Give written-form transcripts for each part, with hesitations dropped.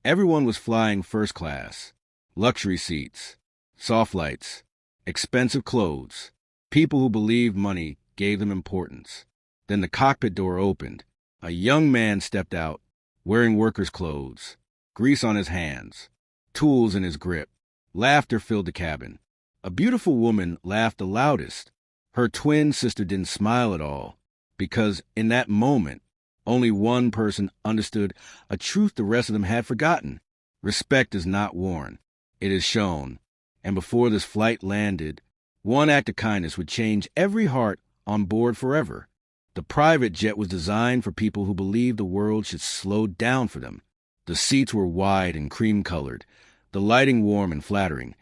Everyone was flying first class, luxury seats, soft lights, expensive clothes. People who believed money gave them importance. Then the cockpit door opened. A young man stepped out, wearing workers' clothes, grease on his hands, tools in his grip. Laughter filled the cabin. A beautiful woman laughed the loudest. Her twin sister didn't smile at all, because in that moment, only one person understood a truth the rest of them had forgotten. Respect is not worn. It is shown. And before this flight landed, one act of kindness would change every heart on board forever. The private jet was designed for people who believed the world should slow down for them. The seats were wide and cream-colored, the lighting warm and flattering.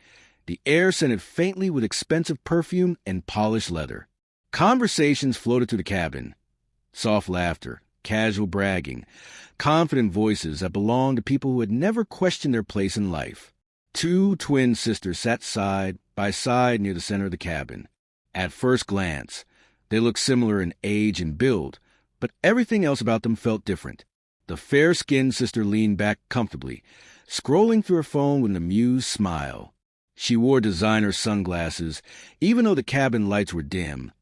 The air scented faintly with expensive perfume and polished leather. Conversations floated through the cabin. Soft laughter, casual bragging, confident voices that belonged to people who had never questioned their place in life. Two twin sisters sat side by side near the center of the cabin. At first glance, they looked similar in age and build, but everything else about them felt different. The fair-skinned sister leaned back comfortably, scrolling through her phone with an amused smile. She wore designer sunglasses, even though the cabin lights were dim,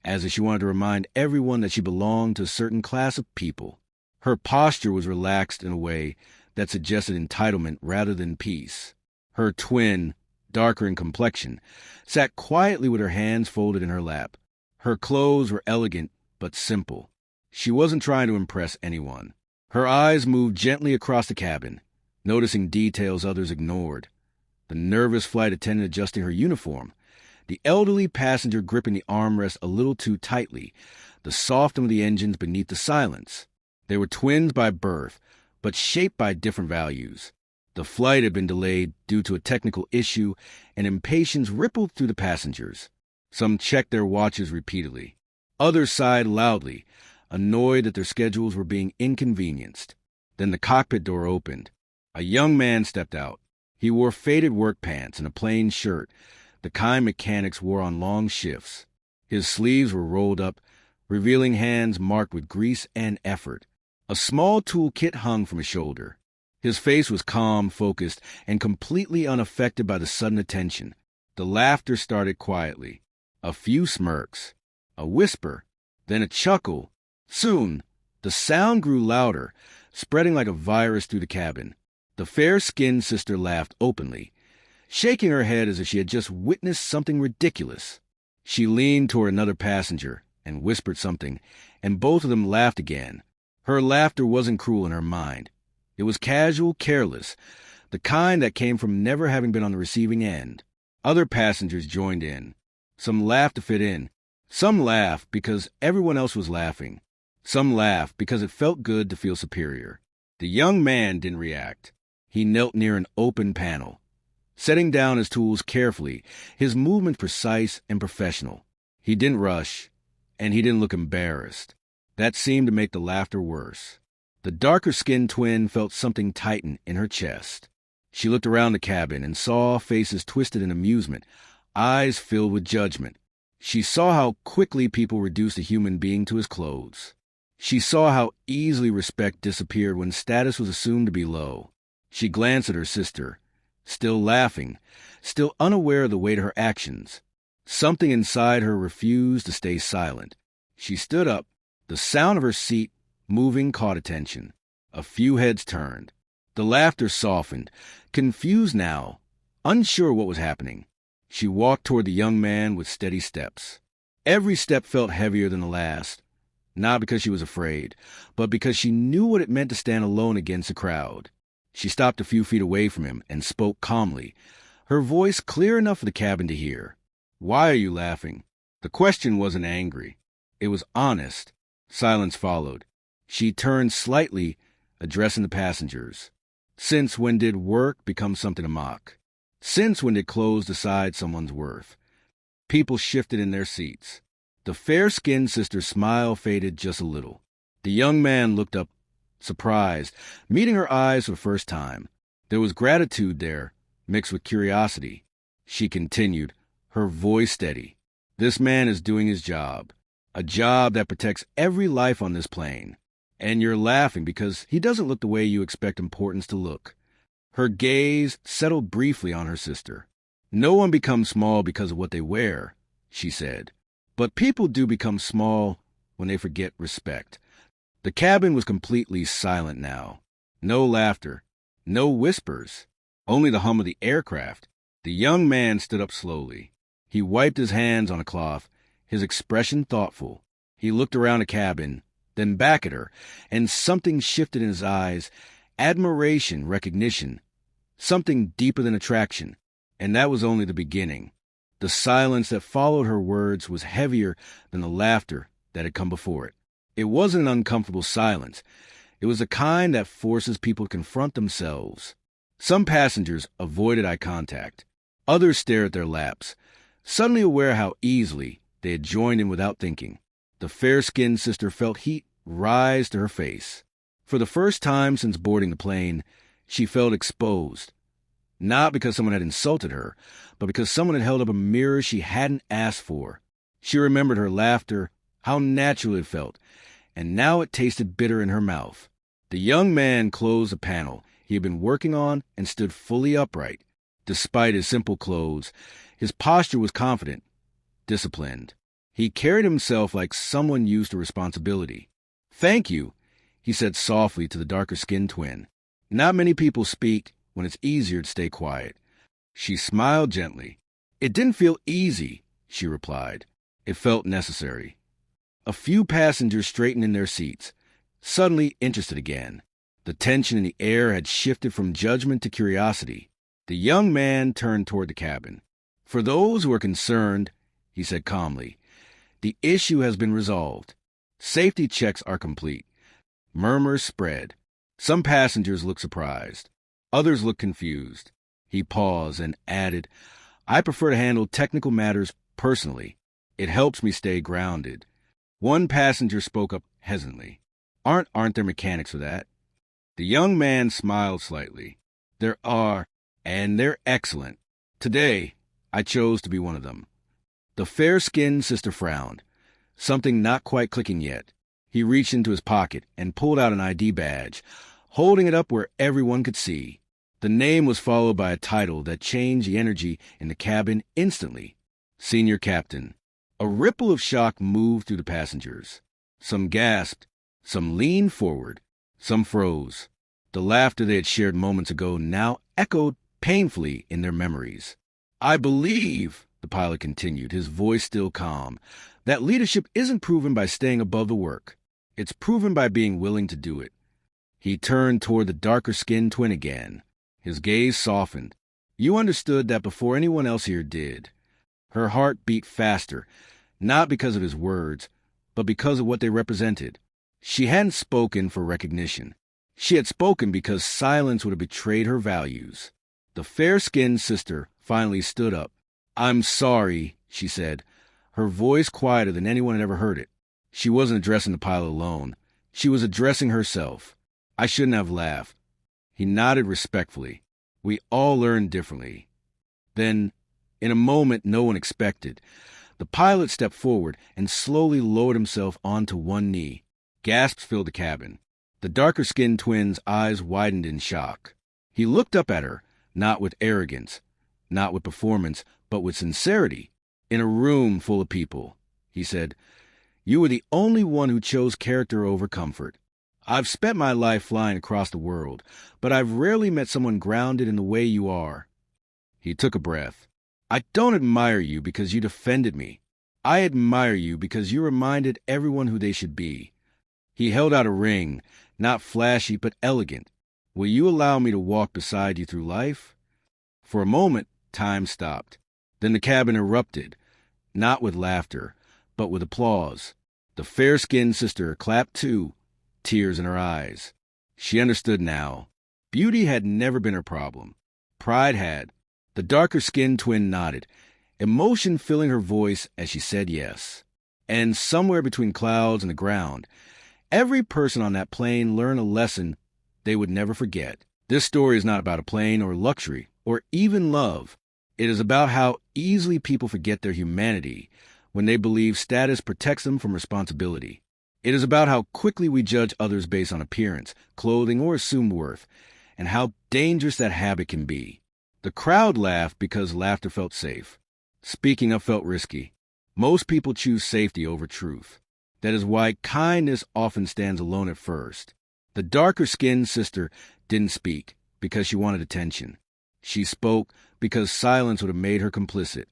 as if she wanted to remind everyone that she belonged to a certain class of people. Her posture was relaxed in a way that suggested entitlement rather than peace. Her twin, darker in complexion, sat quietly with her hands folded in her lap. Her clothes were elegant but simple. She wasn't trying to impress anyone. Her eyes moved gently across the cabin, noticing details others ignored. The nervous flight attendant adjusting her uniform, the elderly passenger gripping the armrest a little too tightly, the soft of the engines beneath the silence. They were twins by birth, but shaped by different values. The flight had been delayed due to a technical issue, and impatience rippled through the passengers. Some checked their watches repeatedly. Others sighed loudly, annoyed that their schedules were being inconvenienced. Then the cockpit door opened. A young man stepped out. He wore faded work pants and a plain shirt, the kind mechanics wore on long shifts. His sleeves were rolled up, revealing hands marked with grease and effort. A small toolkit hung from his shoulder. His face was calm, focused, and completely unaffected by the sudden attention. The laughter started quietly. A few smirks, a whisper, then a chuckle. Soon, the sound grew louder, spreading like a virus through the cabin. The fair-skinned sister laughed openly, shaking her head as if she had just witnessed something ridiculous. She leaned toward another passenger and whispered something, and both of them laughed again. Her laughter wasn't cruel in her mind. It was casual, careless, the kind that came from never having been on the receiving end. Other passengers joined in. Some laughed to fit in. Some laughed because everyone else was laughing. Some laughed because it felt good to feel superior. The young man didn't react. He knelt near an open panel, setting down his tools carefully, his movements precise and professional. He didn't rush, and he didn't look embarrassed. That seemed to make the laughter worse. The darker-skinned twin felt something tighten in her chest. She looked around the cabin and saw faces twisted in amusement, eyes filled with judgment. She saw how quickly people reduced a human being to his clothes. She saw how easily respect disappeared when status was assumed to be low. She glanced at her sister, still laughing, still unaware of the weight of her actions. Something inside her refused to stay silent. She stood up. The sound of her seat moving caught attention. A few heads turned. The laughter softened, confused now, unsure what was happening. She walked toward the young man with steady steps. Every step felt heavier than the last, not because she was afraid, but because she knew what it meant to stand alone against a crowd. She stopped a few feet away from him and spoke calmly, her voice clear enough for the cabin to hear. "Why are you laughing?" The question wasn't angry. It was honest. Silence followed. She turned slightly, addressing the passengers. Since when did work become something to mock? Since when did clothes decide someone's worth? People shifted in their seats. The fair-skinned sister's smile faded just a little. The young man looked up, surprised, meeting her eyes for the first time. There was gratitude there, mixed with curiosity. She continued, her voice steady. "This man is doing his job, a job that protects every life on this plane. And you're laughing because he doesn't look the way you expect importance to look. Her gaze settled briefly on her sister. "No one becomes small because of what they wear," she said. "But people do become small when they forget respect." The cabin was completely silent now. No laughter, no whispers, only the hum of the aircraft. The young man stood up slowly. He wiped his hands on a cloth, his expression thoughtful. He looked around the cabin, then back at her, and something shifted in his eyes. Admiration, recognition, something deeper than attraction. And that was only the beginning. The silence that followed her words was heavier than the laughter that had come before it. It wasn't an uncomfortable silence. It was the kind that forces people to confront themselves. Some passengers avoided eye contact. Others stared at their laps, suddenly aware how easily they had joined in without thinking. The fair-skinned sister felt heat rise to her face. For the first time since boarding the plane, she felt exposed. Not because someone had insulted her, but because someone had held up a mirror she hadn't asked for. She remembered her laughter, how natural it felt, and now it tasted bitter in her mouth. The young man closed the panel he had been working on and stood fully upright. Despite his simple clothes, his posture was confident, disciplined. He carried himself like someone used to responsibility. "Thank you," he said softly to the darker-skinned twin. "Not many people speak when it's easier to stay quiet." She smiled gently. "It didn't feel easy," she replied. "It felt necessary." A few passengers straightened in their seats, suddenly interested again. The tension in the air had shifted from judgment to curiosity. The young man turned toward the cabin. "For those who are concerned," he said calmly, "the issue has been resolved. Safety checks are complete." Murmurs spread. Some passengers looked surprised. Others looked confused. He paused and added, "I prefer to handle technical matters personally. It helps me stay grounded." One passenger spoke up hesitantly. Aren't there mechanics for that?" The young man smiled slightly. "There are, and they're excellent. Today, I chose to be one of them." The fair-skinned sister frowned, something not quite clicking yet. He reached into his pocket and pulled out an ID badge, holding it up where everyone could see. The name was followed by a title that changed the energy in the cabin instantly. Senior Captain. A ripple of shock moved through the passengers. Some gasped, some leaned forward, some froze. The laughter they had shared moments ago now echoed painfully in their memories. "I believe," the pilot continued, his voice still calm, "that leadership isn't proven by staying above the work. It's proven by being willing to do it." He turned toward the darker-skinned twin again. His gaze softened. "You understood that before anyone else here did." Her heart beat faster, not because of his words, but because of what they represented. She hadn't spoken for recognition. She had spoken because silence would have betrayed her values. The fair-skinned sister finally stood up. "I'm sorry," she said, her voice quieter than anyone had ever heard it. She wasn't addressing the pilot alone. She was addressing herself. "I shouldn't have laughed." He nodded respectfully. "We all learn differently." Then, in a moment no one expected, the pilot stepped forward and slowly lowered himself onto one knee. Gasps filled the cabin. The darker-skinned twin's eyes widened in shock. He looked up at her, not with arrogance, not with performance, but with sincerity. "In a room full of people," he said, "you were the only one who chose character over comfort. I've spent my life flying across the world, but I've rarely met someone grounded in the way you are." He took a breath. "I don't admire you because you defended me. I admire you because you reminded everyone who they should be." He held out a ring, not flashy but elegant. "Will you allow me to walk beside you through life?" For a moment, time stopped. Then the cabin erupted, not with laughter, but with applause. The fair-skinned sister clapped too, tears in her eyes. She understood now. Beauty had never been her problem. Pride had. The darker-skinned twin nodded, emotion filling her voice as she said yes. And somewhere between clouds and the ground, every person on that plane learned a lesson they would never forget. This story is not about a plane or luxury or even love. It is about how easily people forget their humanity when they believe status protects them from responsibility. It is about how quickly we judge others based on appearance, clothing, or assumed worth, and how dangerous that habit can be. The crowd laughed because laughter felt safe. Speaking up felt risky. Most people choose safety over truth. That is why kindness often stands alone at first. The darker-skinned sister didn't speak because she wanted attention. She spoke because silence would have made her complicit.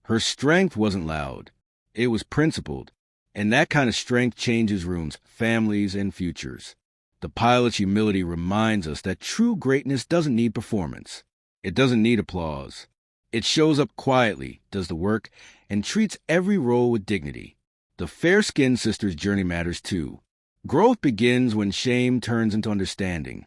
Her strength wasn't loud. It was principled. And that kind of strength changes rooms, families, and futures. The pilot's humility reminds us that true greatness doesn't need performance. It doesn't need applause. It shows up quietly, does the work, and treats every role with dignity. The fair-skinned sister's journey matters too. Growth begins when shame turns into understanding.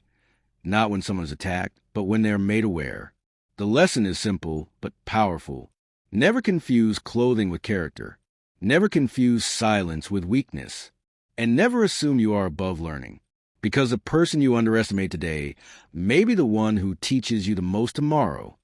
Not when someone is attacked, but when they are made aware. The lesson is simple, but powerful. Never confuse clothing with character. Never confuse silence with weakness. And never assume you are above learning. Because the person you underestimate today may be the one who teaches you the most tomorrow.